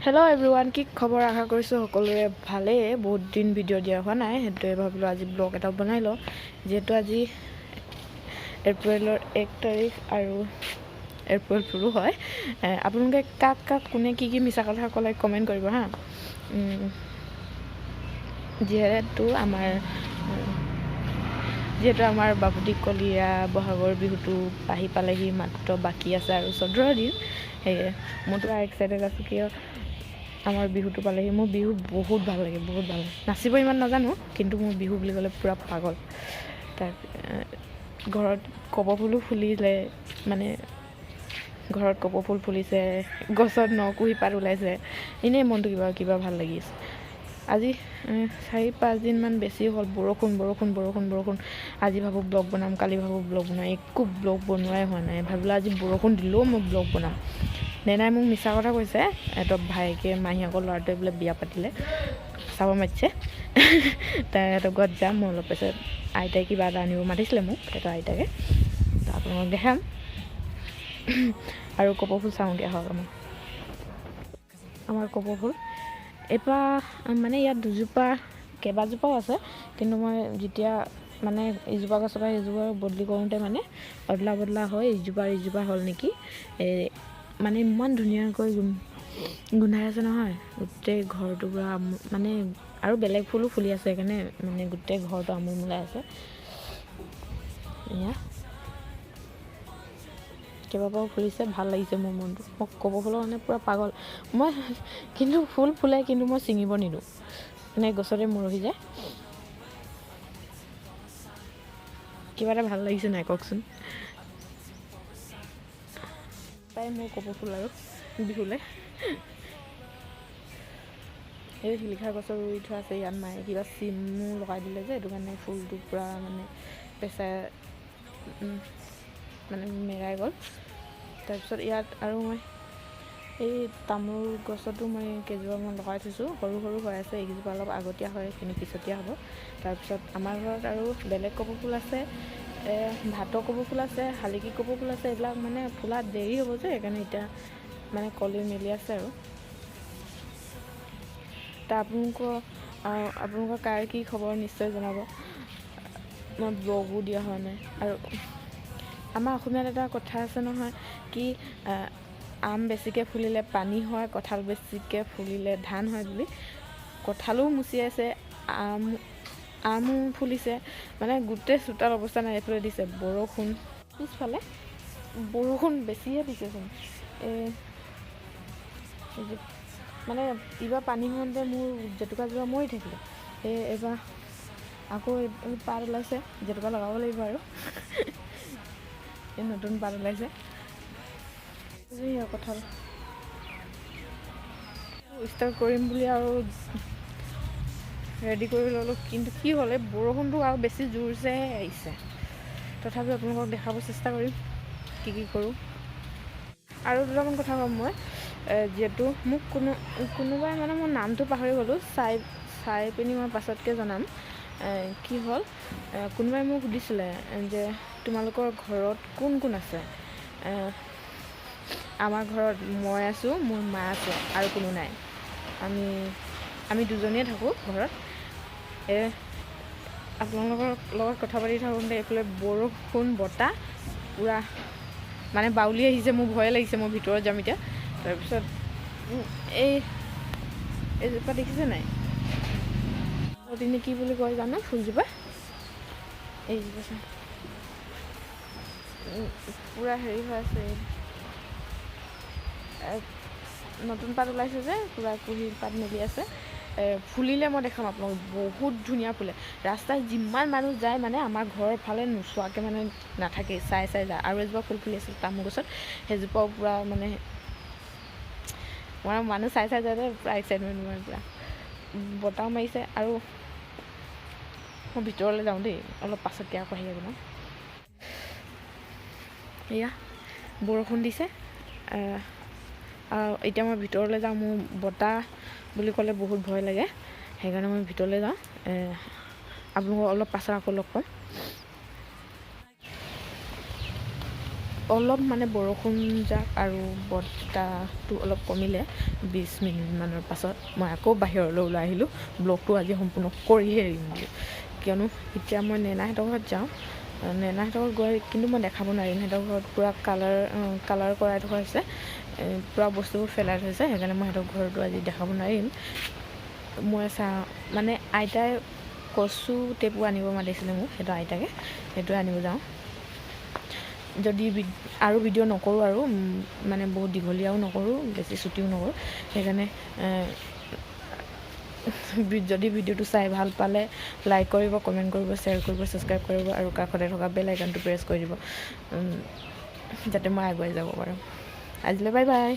Hello' everyone, কি খবৰ? আশা কৰিছোঁ সকলোৰে ভালেই। বহুত দিন ভিডিঅ' দিয়া হোৱা নাই, সেইটোৱে ভাবিলোঁ আজি ব্লগ এটা বনাই লওঁ। যিহেতু আজি এপ্ৰিলৰ 1 তাৰিখ আৰু এপ্ৰিল ফুলো হয়। আপোনালোকে কাক কোনে কি মিছা কথা ক'লে কমেণ্ট কৰিব হা। যিহেতু আমাৰ বাপুতি কলীয়া বহাগৰ বিহুটো আহি পালেহি, মাত্ৰ বাকী আছে আৰু 14 দিন। সেয়ে মই পুৰা এক্সাইটেড আছোঁ, কিয় আমাৰ বিহুটো পালেহি। মোৰ বিহু বহুত ভাল লাগে, বহুত ভাল লাগে। নাচিব ইমান নাজানো, কিন্তু মোৰ বিহু বুলি ক'লে পূৰা পাগল। তাৰ ঘৰত কপৌ ফুলো ফুলিলে, মানে ঘৰত কপৌ ফুল ফুলিছে, গছত নকুহি পাত ওলাইছে, এনেই মনটো কিবা ভাল লাগি আছে। আজি 4-5 দিনমান বেছি হ'ল বৰষুণ। আজি ভাবোঁ ব্লগ বনাম, কালি ভাবোঁ ব্লগ বনাম, একো ব্লগ বনোৱাই হোৱা নাই। ভাবিলোঁ আজি বৰষুণ দিলেও মই ব্লগ বনাম। নেনাই মোক মিছা কথা কৈছে, সিহঁতৰ ভাইকে মাহীয়েকৰ ল'ৰাটোৱে বোলে বিয়া পাতিলে, চাব মাতিছে। সিহঁতৰ ঘৰত যাম মই অলপ পাছত। আইতাই কিবা এটা আনিব মাতিছিলে মোক, সিহঁতৰ আইতাকে। আপোনালোকক দেখাম আৰু কপৌ ফুল চাওঁগৈ আহক। আমাৰ কপৌ ফুল এপাহ মানে ইয়াত কেইবাজোপাও আছে, কিন্তু মই যেতিয়া মানে ইজোপা গছৰ পৰা সিজোপা বদলি কৰোঁতে মানে অদলা হয়, ইজোপা হ'ল নেকি। মানে ইমান ধুনীয়াকৈ গোন্ধাই আছে নহয়, গোটেই ঘৰটো পুৰা মানে। আৰু বেলেগ ফুলো ফুলি আছে, সেইকাৰণে মানে গোটেই ঘৰটো আমোলমোলাই আছে। এয়া কেইবাবাৰো ফুলিছে, ভাল লাগিছে মোৰ মনটো। মই কপৌ ফুলৰ মানে পূৰা পাগল মই, কিন্তু ফুল ফুলে, কিন্তু মই ছিঙিব নিদিওঁ, মানে গছতে মৰহি যায়। কিবা এটা ভাল লাগিছে নাই কওকচোন। তাই মোৰ কপৌ ফুল আৰু বিহুলে এই শিলিখা গছৰ ৰুই থোৱা আছে। ইয়াত মায়ে কিবা চিমো লগাই দিলে যে, সেইটো কাৰণে ফুলটো পূৰা মানে পেচাই মানে মেৰাই গ'ল। তাৰপিছত ইয়াত আৰু মই এই তামোল গছতো মই কেইজোপামান লগাই থৈছোঁ, সৰু হৈ আছে। এইকেইজোপা অলপ আগতীয়া হয়, সেইখিনি পিছতীয়া হ'ব। তাৰপিছত আমাৰ ঘৰত আৰু বেলেগ কপৌ ফুল আছে, ভাটৌ কপৌ ফুল আছে, শালিকী কপৌ ফুল আছে। এইবিলাক মানে ফুলাত দেৰি হ'ব যে, সেইকাৰণে এতিয়া মানে কলি মেলি আছে আৰু। আপোনালোকৰ কাৰ কি খবৰ নিশ্চয় জনাব। মই ব্লগো দিয়া হোৱা নাই। আৰু আমাৰ অসমীয়াত এটা কথা আছে নহয়, কি আম বেছিকৈ ফুলিলে পানী হয়, কঁঠাল বেছিকৈ ফুলিলে ধান হয় বুলি। কঁঠালো মুচি আছে, আমো ফুলিছে, মানে গোটেই চোতাল অৱস্থা নাই। এইফালে দিছে বৰষুণ, পিছফালে বৰষুণ বেছিহে দিছেচোন। মানে এইবাৰ পানী হওঁতে মোৰ জেতুকাজোপা মৰি থাকিলে, এইবাৰ আকৌ পাত ওলাইছে, জেতুকা লগাব লাগিব আৰু। এই নতুন পাত ওলাইছে, কঁঠাল ষ্টাৰ্ট কৰিম বুলি আৰু ৰেডি কৰি ল'লোঁ, কিন্তু কি হ'ল, এই বৰষুণটো আৰু বেছি জোৰছেহে আহিছে। তথাপিও আপোনালোকক দেখাব চেষ্টা কৰিম কি কৰোঁ। আৰু দুটামান কথা ক'ম মই, যিহেতু মোক কোনোবাই মানে মোৰ নামটো পাহৰি গ'লোঁ, চাই পিনি মই পাছতকৈ জনাম। কি হ'ল, কোনোবাই মোক সুধিছিলে যে তোমালোকৰ ঘৰত কোন আছে। আমাৰ ঘৰত মই আছোঁ, মোৰ মা আছে, আৰু কোনো নাই। আমি দুজনীয়ে থাকোঁ ঘৰত। আপোনালোকৰ লগত কথা পাতি থাকোঁতে এইফালে বৰষুণ বতাহ পূৰা মানে বাউলি আহিছে। মোৰ ভয়ে লাগিছে, মই ভিতৰত যাম এতিয়া। তাৰপিছত এইজোপা দেখিছে নাই, কি বুলি কয় জানো ফুলজোপা, এইজোপা চাই পূৰা হেৰি হৈ আছে, নতুন পাত ওলাইছে যে, পূৰা কুহি পাত মেলি আছে। ফুলিলে মই দেখাম আপোনালোকক, বহুত ধুনীয়া ফুলে। ৰাস্তাত যিমান মানুহ যায়, মানে আমাৰ ঘৰৰ ফালে নোচোৱাকৈ মানে নাথাকেই, চাই যায়। আৰু এজোপা ফুল ফুলি আছিল তামোল গছত, সেইজোপাও পূৰা মানে মানুহ চাই যায়, পূৰা এক্সাইটমেণ্ট মানে পূৰা বতাহ মাৰিছে। আৰু মই ভিতৰলৈ যাওঁ দেই, অলপ পাছতকৈ আকৌ আহি যাম। এয়া বৰষুণ দিছে, এতিয়া মই ভিতৰলৈ যাওঁ। মোৰ বতাহ বুলি ক'লে বহুত ভয় লাগে, সেইকাৰণে মই ভিতৰলৈ যাওঁ। আপোনালোকক অলপ পাছত আকৌ লগ পাম। অলপ মানে বৰষুণ যাক আৰু বতাহটো অলপ কমিলে 20 মিনিটমানৰ পাছত মই আকৌ বাহিৰলৈ ওলাই আহিলোঁ ব্লগটো আজি সম্পূৰ্ণ কৰিয়ে এৰিম বুলি। কিয়নো এতিয়া মই নেনাহঁতৰ ঘৰত যাওঁ, নেনাহঁতৰ ঘৰত গৈ কিন্তু মই দেখাব নোৱাৰিম। সিহঁতৰ ঘৰত পূৰা কালাৰ কৰাই থকা হৈছে, পূৰা বস্তুবোৰ পেলাই থৈছে, সেইকাৰণে মই সিহঁতৰ ঘৰটো আজি দেখাব নোৱাৰিম। মই মানে আইতাই কচু টেপু আনিব মাতিছিলে মোক, সেইটো আইতাকে, সেইটোৱে আনিব যাওঁ। যদি আৰু ভিডিঅ' নকৰোঁ আৰু মানে বহুত দীঘলীয়াও নকৰোঁ, বেছি ছুটিও নকৰোঁ, সেইকাৰণে যদি ভিডিঅ'টো চাই ভাল পালে লাইক কৰিব, কমেণ্ট কৰিব, শ্বেয়াৰ কৰিব, ছাবস্ক্ৰাইব কৰিব আৰু কাষতে থকা বেল আইকনটো প্ৰেছ কৰি দিব, যাতে মই আগুৱাই যাব পাৰোঁ। আজিলৈ বাই বাই।